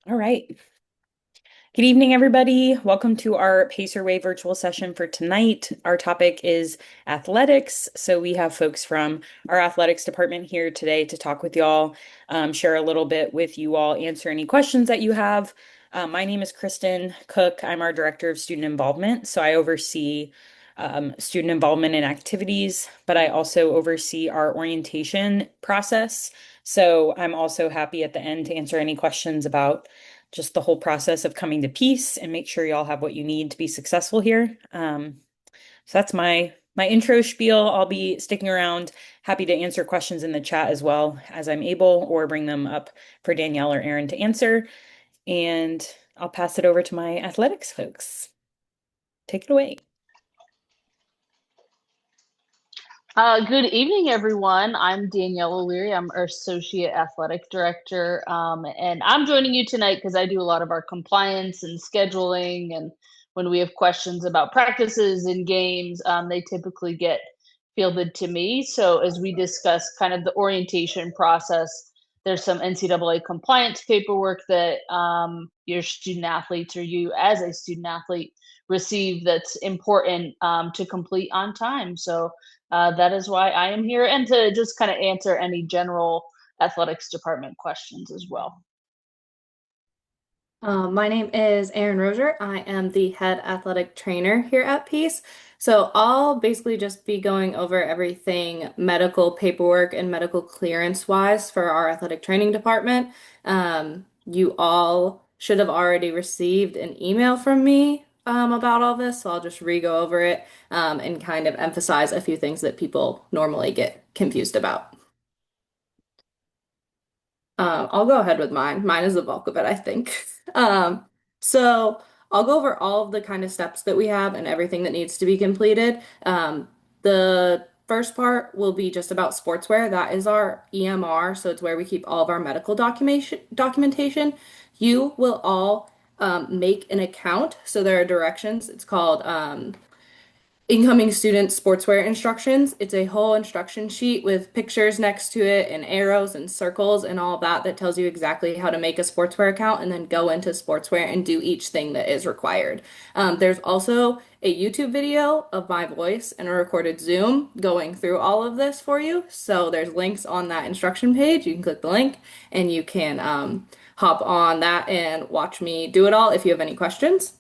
All right. Good evening, everybody. Welcome to our PacerWay virtual session for tonight. Our topic is athletics. So we have folks from our athletics department here today to talk with y'all, share a little bit with you all, answer any questions that you have. My name is Kristen Cook. I'm our Director of Student Involvement. So I oversee student involvement in activities, but I also oversee our orientation process. So I'm also happy at the end to answer any questions about just the whole process of coming to peace and make sure y'all have what you need to be successful here. So that's my intro spiel. I'll be sticking around, happy to answer questions in the chat as well as I'm able, or bring them up for Danielle or Aaron to answer. And I'll pass it over to my athletics folks. Take it away. Good evening, everyone. I'm Danielle O'Leary. I'm our Associate Athletic Director. And I'm joining you tonight because I do a lot of our compliance and scheduling. And when we have questions about practices and games, they typically get fielded to me. So as we discuss kind of the orientation process, there's some NCAA compliance paperwork that your student athletes or you as a student athlete receive that's important to complete on time. So that is why I am here and to just kind of answer any general athletics department questions as well. My name is Erin Rozier. I am the head athletic trainer here at Peace. So I'll basically just be going over everything medical paperwork and medical clearance wise for our athletic training department. You all should have already received an email from me about all this, so I'll just re-go over it and kind of emphasize a few things that people normally get confused about. I'll go ahead with mine. Mine is the bulk of it, I think. So I'll go over all of the kind of steps that we have and everything that needs to be completed. The first part will be just about sportswear. That is our EMR, so it's where we keep all of our medical documentation. You will all make an account. So there are directions. It's called incoming student sportswear instructions. It's a whole instruction sheet with pictures next to it and arrows and circles and all that that tells you exactly how to make a sportswear account and then go into sportswear and do each thing that is required. There's also a YouTube video of my voice and a recorded Zoom going through all of this for you. So there's links on that instruction page. You can click the link and you can hop on that and watch me do it all if you have any questions.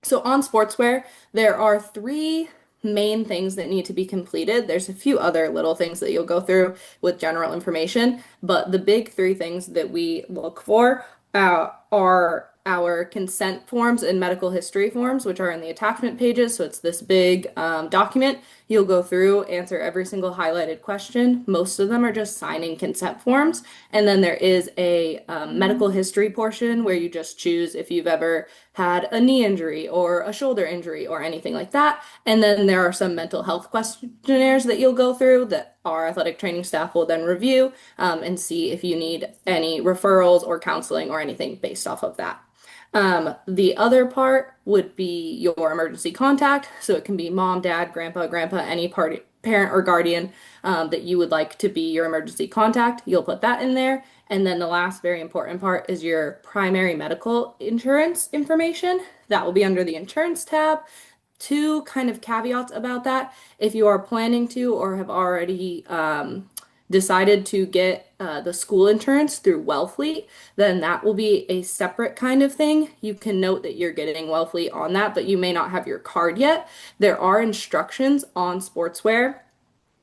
So on sportswear, there are three main things that need to be completed. There's a few other little things that you'll go through with general information, but the big three things that we look for are our consent forms and medical history forms, which are in the attachment pages. So it's this big document. You'll go through, answer every single highlighted question. Most of them are just signing consent forms. And then there is a medical history portion where you just choose if you've ever had a knee injury or a shoulder injury or anything like that. And then there are some mental health questionnaires that you'll go through that our athletic training staff will then review and see if you need any referrals or counseling or anything based off of that. The other part would be your emergency contact. So it can be mom, dad, grandpa, any party, parent or guardian that you would like to be your emergency contact. You'll put that in there. And then the last very important part is your primary medical insurance information. That will be under the insurance tab. Two kind of caveats about that. If you are planning to or have already decided to get the school insurance through Wellfleet, then that will be a separate kind of thing. You can note that you're getting Wellfleet on that, but you may not have your card yet. There are instructions on sportswear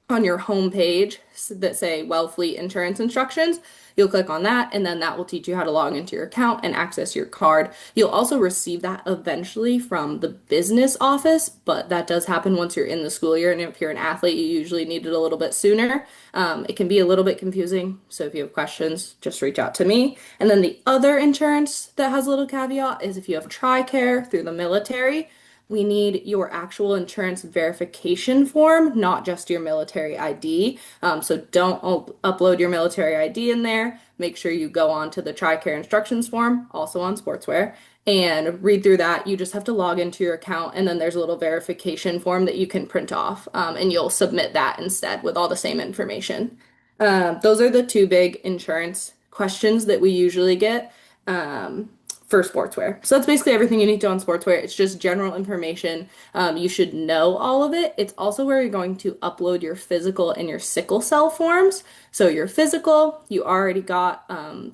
on your home page that say Wellfleet insurance instructions. You'll click on that, and then that will teach you how to log into your account and access your card. You'll also receive that eventually from the business office, but that does happen once you're in the school year. And if you're an athlete, you usually need it a little bit sooner. It can be a little bit confusing. So if you have questions, just reach out to me. And then the other insurance that has a little caveat is if you have TRICARE through the military, we need your actual insurance verification form, not just your military ID. So don't upload your military ID in there. Make sure you go on to the TRICARE instructions form, also on sportswear, and read through that. You just have to log into your account, and then there's a little verification form that you can print off, and you'll submit that instead with all the same information. Those are the two big insurance questions that we usually get. um, for sportswear. So that's basically everything you need to know on sportswear. It's just general information. You should know all of it. It's also where you're going to upload your physical and your sickle cell forms. So your physical, you already got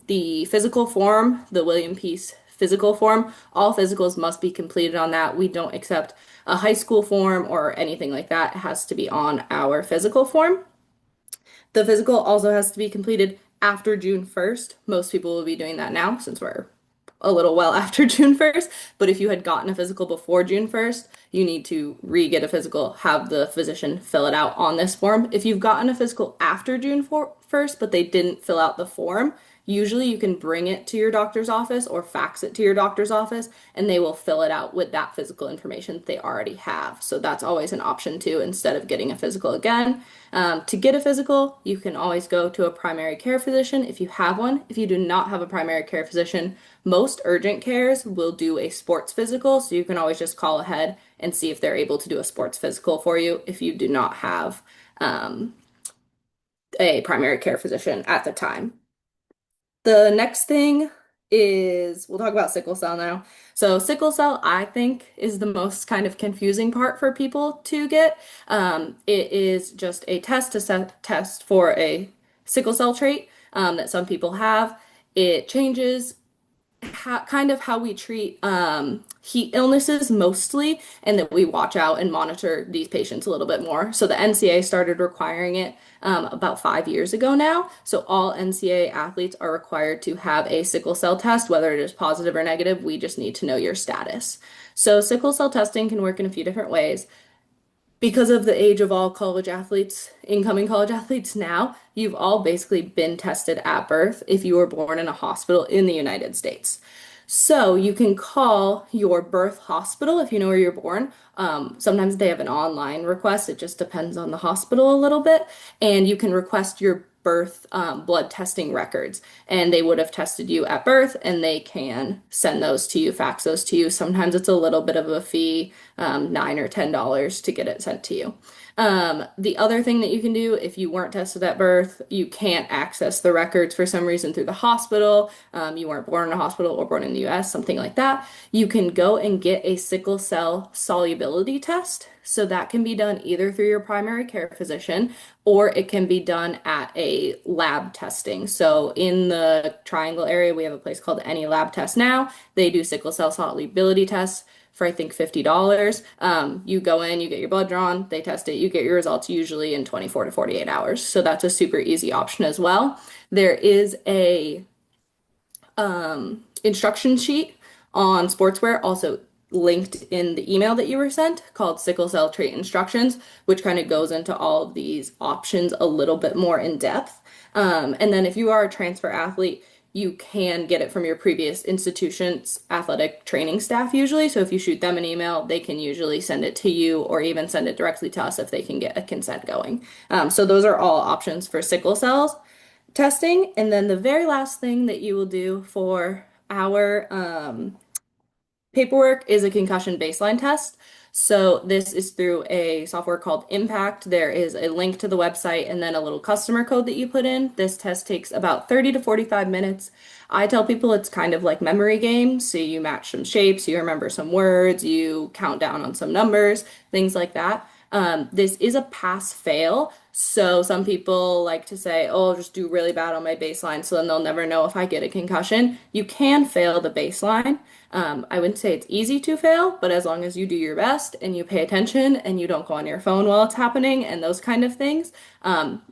the physical form, the William Peace physical form. All physicals must be completed on that. We don't accept a high school form or anything like that. It has to be on our physical form. The physical also has to be completed after June 1st. Most people will be doing that now since we're a little well after June 1st. But if you had gotten a physical before June 1st, you need to re-get a physical, have the physician fill it out on this form. If you've gotten a physical after June 1st, but they didn't fill out the form, usually you can bring it to your doctor's office or fax it to your doctor's office, and they will fill it out with that physical information that they already have. So that's always an option too, instead of getting a physical again. To get a physical, you can always go to a primary care physician if you have one. If you do not have a primary care physician, most urgent cares will do a sports physical, so you can always just call ahead and see if they're able to do a sports physical for you if you do not have um, a primary care physician at the time. The next thing is we'll talk about sickle cell now. So sickle cell, I think, is the most kind of confusing part for people to get. It is just a test for a sickle cell trait that some people have. It changes kind of how we treat heat illnesses mostly, and that we watch out and monitor these patients a little bit more. So the NCAA started requiring it about 5 years ago now. So all NCAA athletes are required to have a sickle cell test, whether it is positive or negative. We just need to know your status. So sickle cell testing can work in a few different ways. Because of the age of all college athletes, incoming college athletes now, you've all basically been tested at birth if you were born in a hospital in the United States. So you can call your birth hospital if you know where you're born. Sometimes they have an online request. It just depends on the hospital a little bit. And you can request your birth blood testing records. And they would have tested you at birth and they can send those to you, fax those to you. Sometimes it's a little bit of a fee, $9 or $10 to get it sent to you. The other thing that you can do if you weren't tested at birth, you can't access the records for some reason through the hospital, you weren't born in a hospital or born in the US, something like that, you can go and get a sickle cell solubility test. So that can be done either through your primary care physician or it can be done at a lab testing. So in the Triangle area, we have a place called Any Lab Test Now. They do sickle cell solubility tests for I think $50. You go in, you get your blood drawn, they test it, you get your results usually in 24 to 48 hours. So that's a super easy option as well. There is a instruction sheet on sportswear also linked in the email that you were sent called Sickle Cell Trait Instructions, which kind of goes into all of these options a little bit more in depth. And then if you are a transfer athlete, you can get it from your previous institution's athletic training staff usually. So if you shoot them an email, they can usually send it to you or even send it directly to us if they can get a consent going. So those are all options for sickle cells testing. And then the very last thing that you will do for our paperwork is a concussion baseline test. So this is through a software called Impact. There is a link to the website and then a little customer code that you put in. This test takes about 30 to 45 minutes. I tell people it's kind of like memory games. So you match some shapes, you remember some words, you count down on some numbers, things like that. This is a pass fail. So some people like to say, oh, I'll just do really bad on my baseline, so then they'll never know if I get a concussion. You can fail the baseline. I wouldn't say it's easy to fail, but as long as you do your best and you pay attention and you don't go on your phone while it's happening and those kind of things,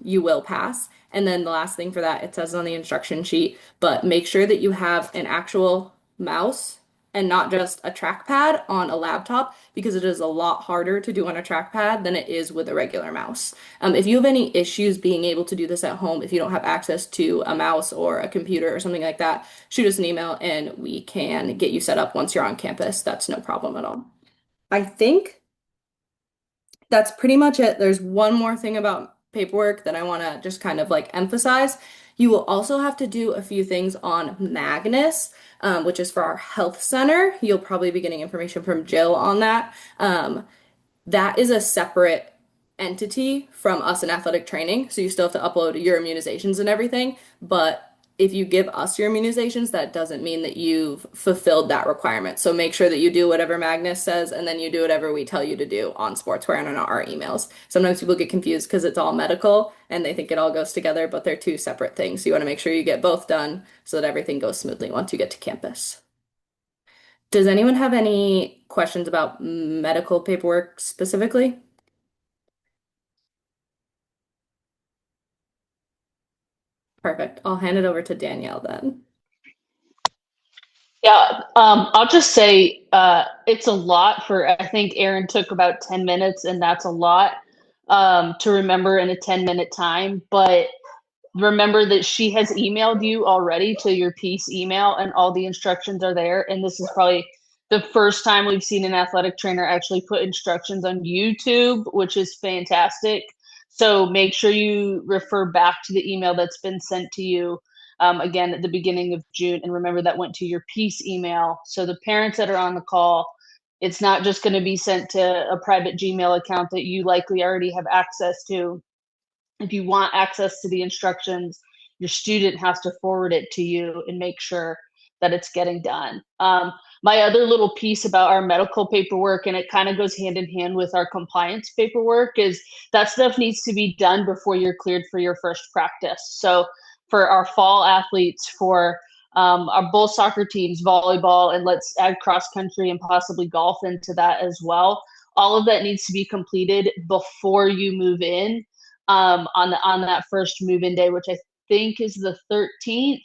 you will pass. And then the last thing for that, it says on the instruction sheet, but make sure that you have an actual mouse and not just a trackpad on a laptop because it is a lot harder to do on a trackpad than it is with a regular mouse. If you have any issues being able to do this at home, if you don't have access to a mouse or a computer or something like that, shoot us an email and we can get you set up once you're on campus. That's no problem at all. I think that's pretty much it. There's one more thing about paperwork that I want to just kind of like emphasize. You will also have to do a few things on Magnus, which is for our health center. You'll probably be getting information from Jill on that. That is a separate entity from us in athletic training. So you still have to upload your immunizations and everything, but if you give us your immunizations, that doesn't mean that you've fulfilled that requirement. So make sure that you do whatever Magnus says and then you do whatever we tell you to do on sportswear and on our emails. Sometimes people get confused because it's all medical and they think it all goes together, but they're two separate things. So you want to make sure you get both done so that everything goes smoothly once you get to campus. Does anyone have any questions about medical paperwork specifically? Perfect. I'll hand it over to Danielle then. Yeah, I'll just say it's a lot for, I think Erin took about 10 minutes, and that's a lot to remember in a 10-minute time. But remember that she has emailed you already to your piece email, and all the instructions are there. And this is probably the first time we've seen an athletic trainer actually put instructions on YouTube, which is fantastic. So make sure you refer back to the email that's been sent to you again at the beginning of June. And remember that went to your piece email. So the parents that are on the call, it's not just going to be sent to a private Gmail account that you likely already have access to. If you want access to the instructions, your student has to forward it to you and make sure that it's getting done. My other little piece about our medical paperwork, and it kind of goes hand in hand with our compliance paperwork, is that stuff needs to be done before you're cleared for your first practice. So for our fall athletes, for our both soccer teams, volleyball, and let's add cross country and possibly golf into that as well. All of that needs to be completed before you move in on that first move-in day, which I think is the 13th.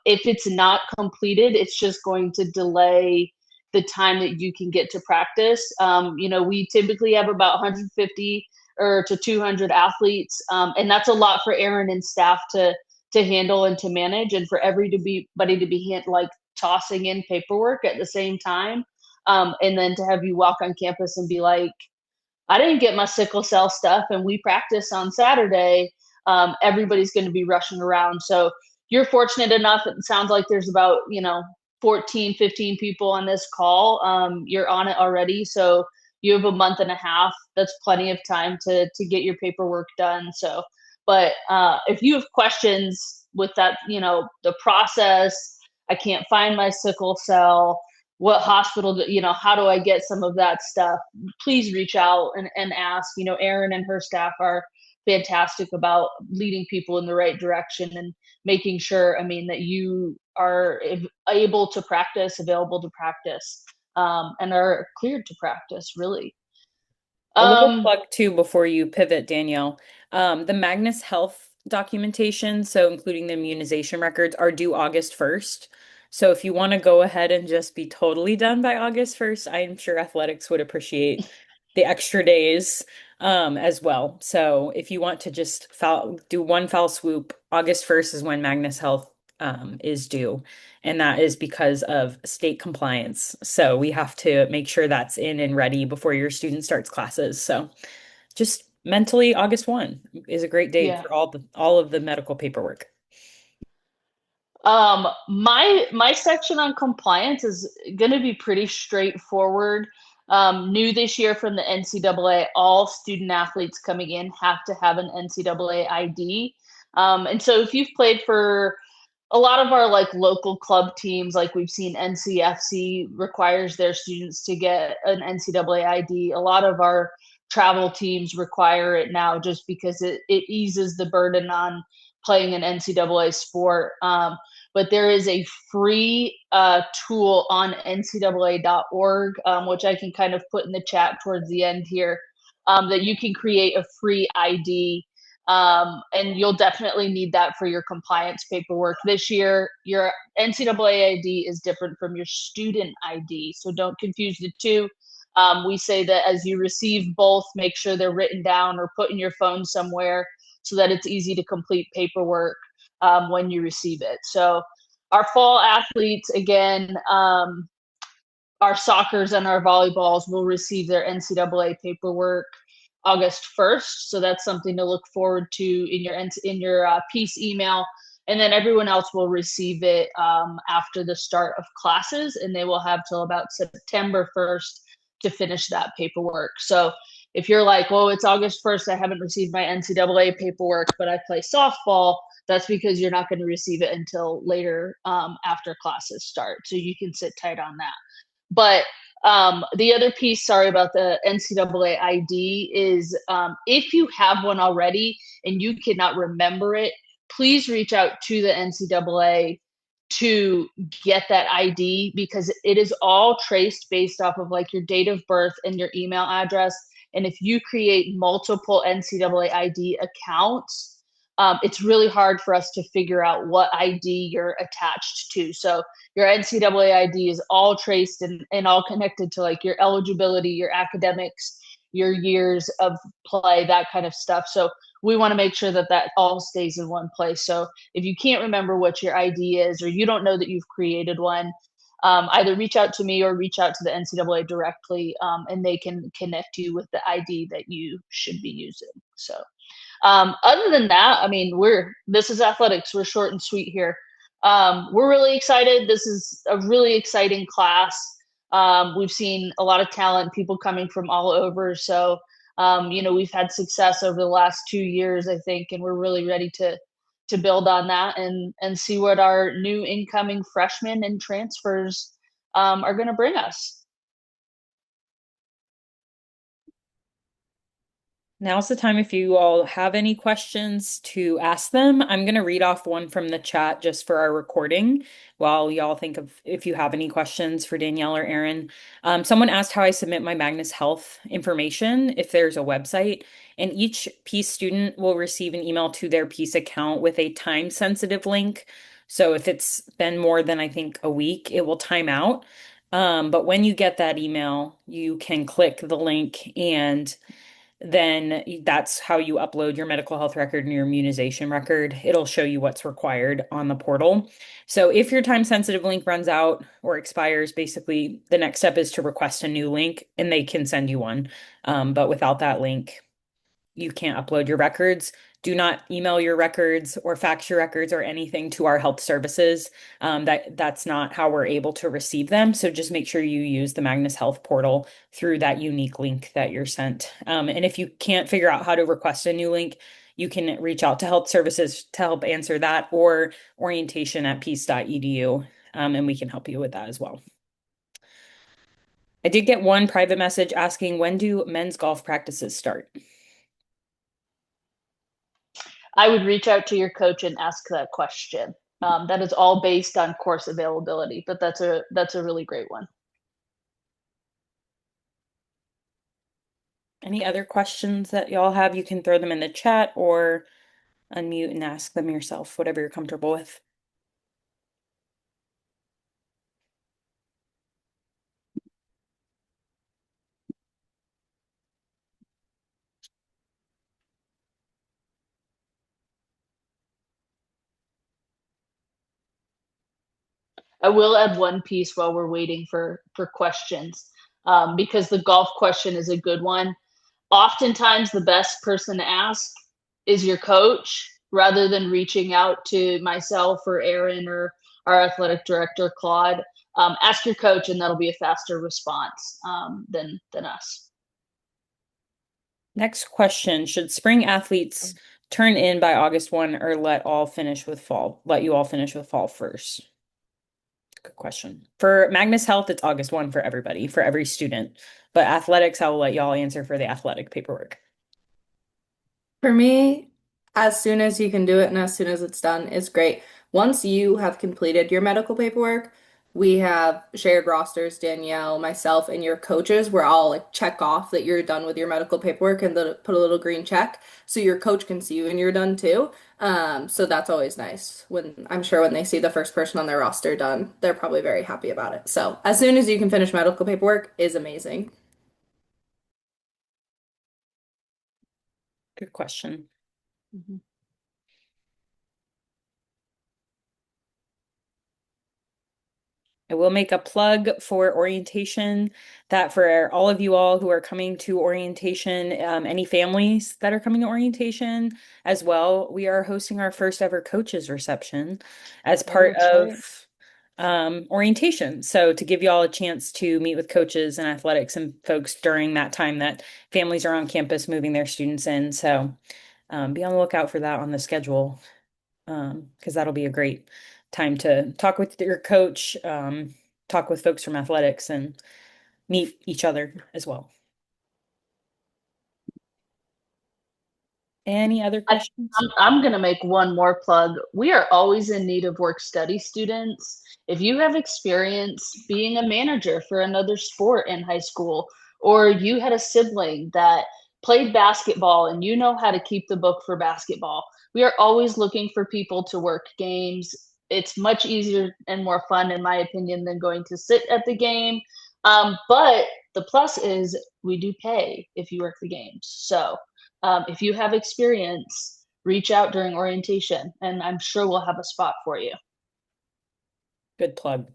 If it's not completed, it's just going to delay the time that you can get to practice. We typically have about 150 or to 200 athletes, and that's a lot for Erin and staff to handle and to manage, and for everybody to be tossing in paperwork at the same time, and then to have you walk on campus and be like, I didn't get my sickle cell stuff and we practice on Saturday. Everybody's going to be rushing around. So you're fortunate enough. It sounds like there's about, 14, 15 people on this call. You're on it already. So you have a month and a half. That's plenty of time to get your paperwork done. So, but if you have questions with that, the process, I can't find my sickle cell, what hospital, how do I get some of that stuff? Please reach out and ask. Erin and her staff are fantastic about leading people in the right direction and making sure, that you are able to practice, available to practice, and are cleared to practice, really. A little plug too before you pivot, Danielle. The Magnus Health documentation, so including the immunization records, are due August 1st. So if you want to go ahead and just be totally done by August 1st, I'm sure athletics would appreciate the extra days as well. So if you want to just do one foul swoop, August 1st is when Magnus Health is due. And that is because of state compliance. So we have to make sure that's in and ready before your student starts classes. So just mentally, August 1 is a great date Yeah. for all of the medical paperwork. My section on compliance is going to be pretty straightforward. New this year from the NCAA, all student athletes coming in have to have an NCAA ID. And so if you've played for a lot of our local club teams, like we've seen NCFC requires their students to get an NCAA ID. A lot of our travel teams require it now just because it eases the burden on playing an NCAA sport. But there is a free tool on ncaa.org, which I can kind of put in the chat towards the end here, that you can create a free ID. And you'll definitely need that for your compliance paperwork. This year, your NCAA ID is different from your student ID, so don't confuse the two. We say that as you receive both, make sure they're written down or put in your phone somewhere so that it's easy to complete paperwork when you receive it. So our fall athletes, again, our soccers and our volleyballs will receive their NCAA paperwork August 1st. So that's something to look forward to in your piece email. And then everyone else will receive it after the start of classes, and they will have till about September 1st to finish that paperwork. So if you're like, well, it's August 1st, I haven't received my NCAA paperwork, but I play softball, that's because you're not going to receive it until later, after classes start. So you can sit tight on that. But the other piece, sorry about the NCAA ID, is if you have one already and you cannot remember it, please reach out to the NCAA to get that ID, because it is all traced based off of like your date of birth and your email address. And if you create multiple NCAA ID accounts, it's really hard for us to figure out what ID you're attached to. So your NCAA ID is all traced and all connected to like your eligibility, your academics, your years of play, that kind of stuff. So we want to make sure that that all stays in one place. So if you can't remember what your ID is, or you don't know that you've created one, either reach out to me or reach out to the NCAA directly, and they can connect you with the ID that you should be using. So other than that, I mean, this is athletics. We're short and sweet here. We're really excited. This is a really exciting class. We've seen a lot of talent, people coming from all over. So, we've had success over the last 2 years, I think, and we're really ready to build on that and see what our new incoming freshmen and transfers are going to bring us. Now's the time if you all have any questions to ask them. I'm going to read off one from the chat just for our recording while y'all think of if you have any questions for Danielle or Erin. Someone asked how I submit my Magnus Health information, if there's a website, and each Peace student will receive an email to their Peace account with a time-sensitive link. So if it's been more than, I think, a week, it will time out. But when you get that email, you can click the link and then that's how you upload your medical health record and your immunization record. It'll show you what's required on the portal. So if your time sensitive link runs out or expires, basically the next step is to request a new link and they can send you one. But without that link, you can't upload your records. Do not email your records or fax your records or anything to our health services. That's not how we're able to receive them. So just make sure you use the Magnus Health portal through that unique link that you're sent. And if you can't figure out how to request a new link, you can reach out to health services to help answer that, or orientation@peace.edu, and we can help you with that as well. I did get one private message asking, when do men's golf practices start? I would reach out to your coach and ask that question. That is all based on course availability, but that's a really great one. Any other questions that y'all have, you can throw them in the chat or unmute and ask them yourself, whatever you're comfortable with. I will add one piece while we're waiting for questions, because the golf question is a good one. Oftentimes, the best person to ask is your coach, rather than reaching out to myself or Erin or our athletic director, Claude. Ask your coach, and that'll be a faster response than us. Next question, should spring athletes turn in by August 1 or let you all finish with fall first? Good question. For Magnus Health, it's August 1 for everybody, for every student. But athletics, I will let y'all answer for the athletic paperwork. For me, as soon as you can do it and as soon as it's done is great. Once you have completed your medical paperwork, we have shared rosters, Danielle, myself, and your coaches. We're all like check off that you're done with your medical paperwork and put a little green check so your coach can see you and you're done too. So that's always nice. I'm sure when they see the first person on their roster done, they're probably very happy about it. So as soon as you can finish medical paperwork is amazing. Good question. Mm-hmm. I will make a plug for orientation, that for all of you all who are coming to orientation, any families that are coming to orientation as well, we are hosting our first ever coaches reception as part of orientation. So to give you all a chance to meet with coaches and athletics and folks during that time that families are on campus moving their students in. So be on the lookout for that on the schedule, because that'll be a great time to talk with your coach, talk with folks from athletics, and meet each other as well. Any other questions? I'm going to make one more plug. We are always in need of work study students. If you have experience being a manager for another sport in high school, or you had a sibling that played basketball and you know how to keep the book for basketball, we are always looking for people to work games. It's much easier and more fun, in my opinion, than going to sit at the game. But the plus is we do pay if you work the games. So if you have experience, reach out during orientation, and I'm sure we'll have a spot for you. Good plug.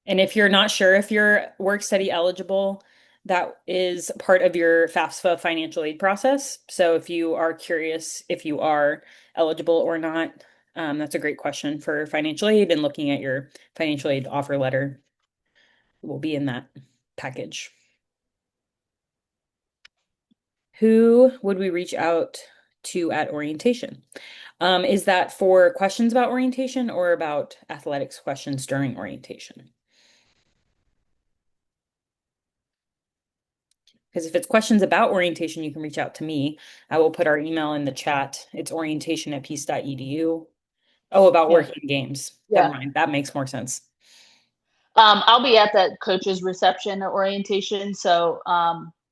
And if you're not sure if you're work study eligible, that is part of your FAFSA financial aid process. So if you are curious if you are eligible or not, that's a great question for financial aid, and looking at your financial aid offer letter will be in that package. Who would we reach out to at orientation? Is that for questions about orientation or about athletics questions during orientation? Because if it's questions about orientation, you can reach out to me. I will put our email in the chat. It's orientation@peace.edu. Oh, about Yeah. working games. Yeah. Never mind. That makes more sense. I'll be at that coach's reception at orientation, so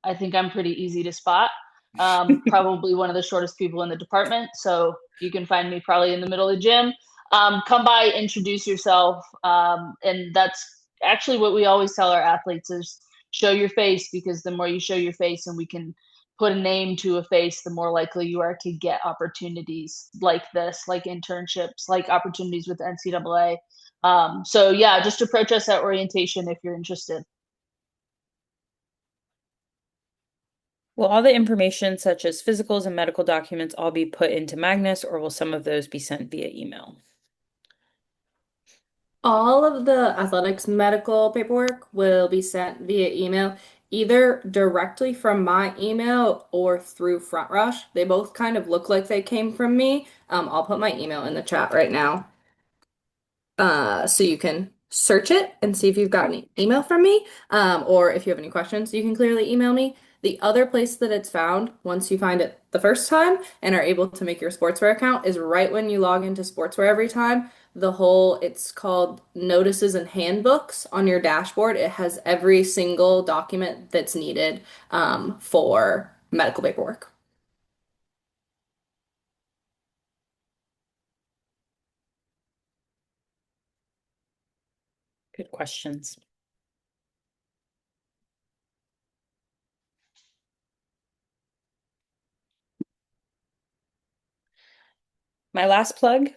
I think I'm pretty easy to spot. Probably one of the shortest people in the department, so you can find me probably in the middle of the gym. Come by, introduce yourself, and that's actually what we always tell our athletes is show your face, because the more you show your face and we can put a name to a face, the more likely you are to get opportunities like this, like internships, like opportunities with NCAA. So yeah, just approach us at orientation if you're interested. Will all the information, such as physicals and medical documents, all be put into Magnus, or will some of those be sent via email? All of the athletics medical paperwork will be sent via email, either directly from my email or through Front Rush. They both kind of look like they came from me. I'll put my email in the chat right now. So you can search it and see if you've got any email from me, or if you have any questions, you can clearly email me. The other place that it's found, once you find it the first time and are able to make your Sportswear account, is right when you log into Sportswear every time. It's called Notices and Handbooks on your dashboard. It has every single document that's needed for medical paperwork. Good questions. My last plug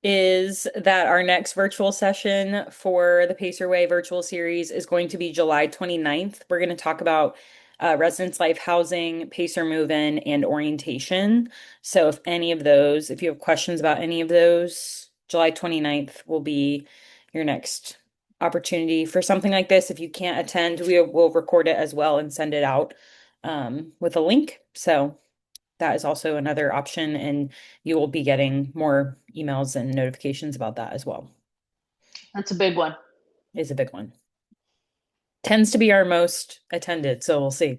is that our next virtual session for the Pacer Way virtual series is going to be July 29th. We're going to talk about residence life housing, Pacer move-in, and orientation. So if you have questions about any of those, July 29th will be your next opportunity for something like this. If you can't attend, we will record it as well and send it out with a link. So that is also another option, and you will be getting more emails and notifications about that as well. That's a big one. Is a big one. Tends to be our most attended, so we'll see.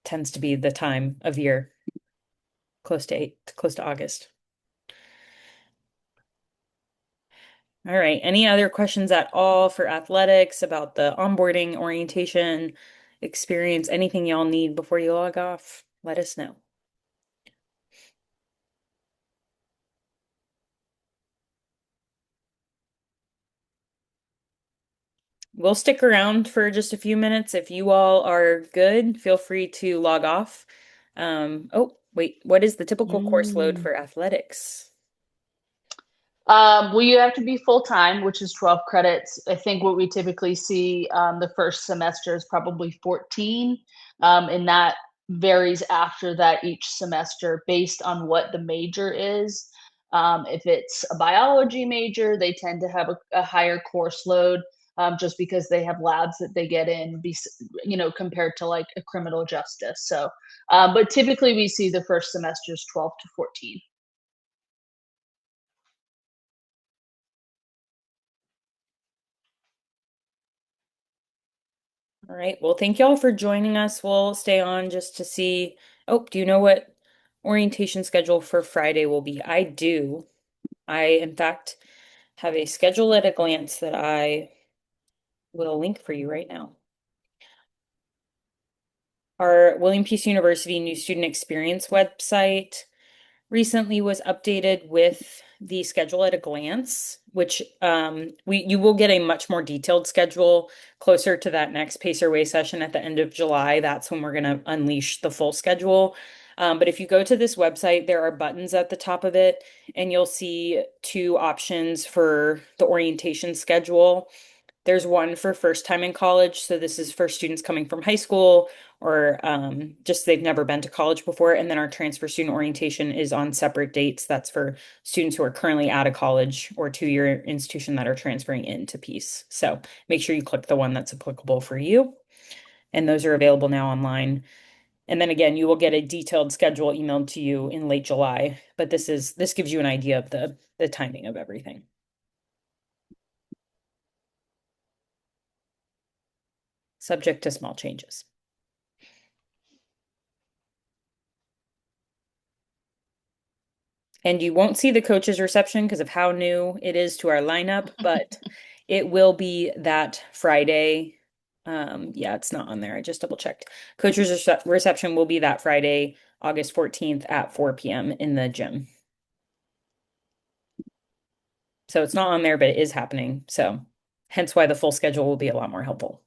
Tends to be the time of year close to August. All right. Any other questions at all for athletics about the onboarding, orientation, experience, anything y'all need before you log off? Let us know. We'll stick around for just a few minutes. If you all are good, feel free to log off. Oh, wait, what is the typical course load for athletics? Well, you have to be full time, which is 12 credits. I think what we typically see the first semester is probably 14, and that varies after that each semester based on what the major is. If it's a biology major, they tend to have a higher course load, just because they have labs that they get in, compared to like a criminal justice. So, but typically we see the first semesters 12 to 14. All right. Well, thank y'all for joining us. We'll stay on just to see. Oh, do you know what orientation schedule for Friday will be? I do. I, in fact, have a schedule at a glance that I will link for you right now. Our William Peace University New Student Experience website recently was updated with the schedule at a glance, which you will get a much more detailed schedule closer to that next Pacer Way session at the end of July. That's when we're going to unleash the full schedule. But if you go to this website, there are buttons at the top of it, and you'll see two options for the orientation schedule. There's one for first time in college. So this is for students coming from high school or just they've never been to college before. And then our transfer student orientation is on separate dates. That's for students who are currently out of college or two-year institution that are transferring into Peace. So make sure you click the one that's applicable for you. And those are available now online. And then again, you will get a detailed schedule emailed to you in late July. But this gives you an idea of the timing of everything. Subject to small changes. And you won't see the coach's reception because of how new it is to our lineup, but it will be that Friday. Yeah, it's not on there. I just double checked. Coach's reception will be that Friday, August 14th at 4 p.m. in the gym. So it's not on there, but it is happening. So hence why the full schedule will be a lot more helpful.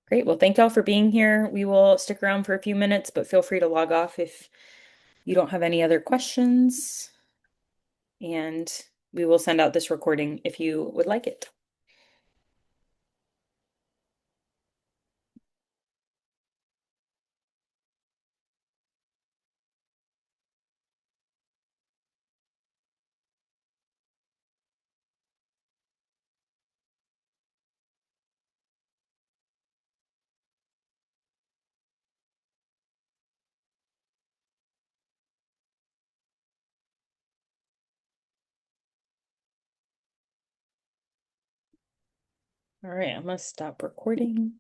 Great. Well, thank y'all for being here. We will stick around for a few minutes, but feel free to log off if you don't have any other questions. And we will send out this recording if you would like it. All right, I'm gonna stop recording.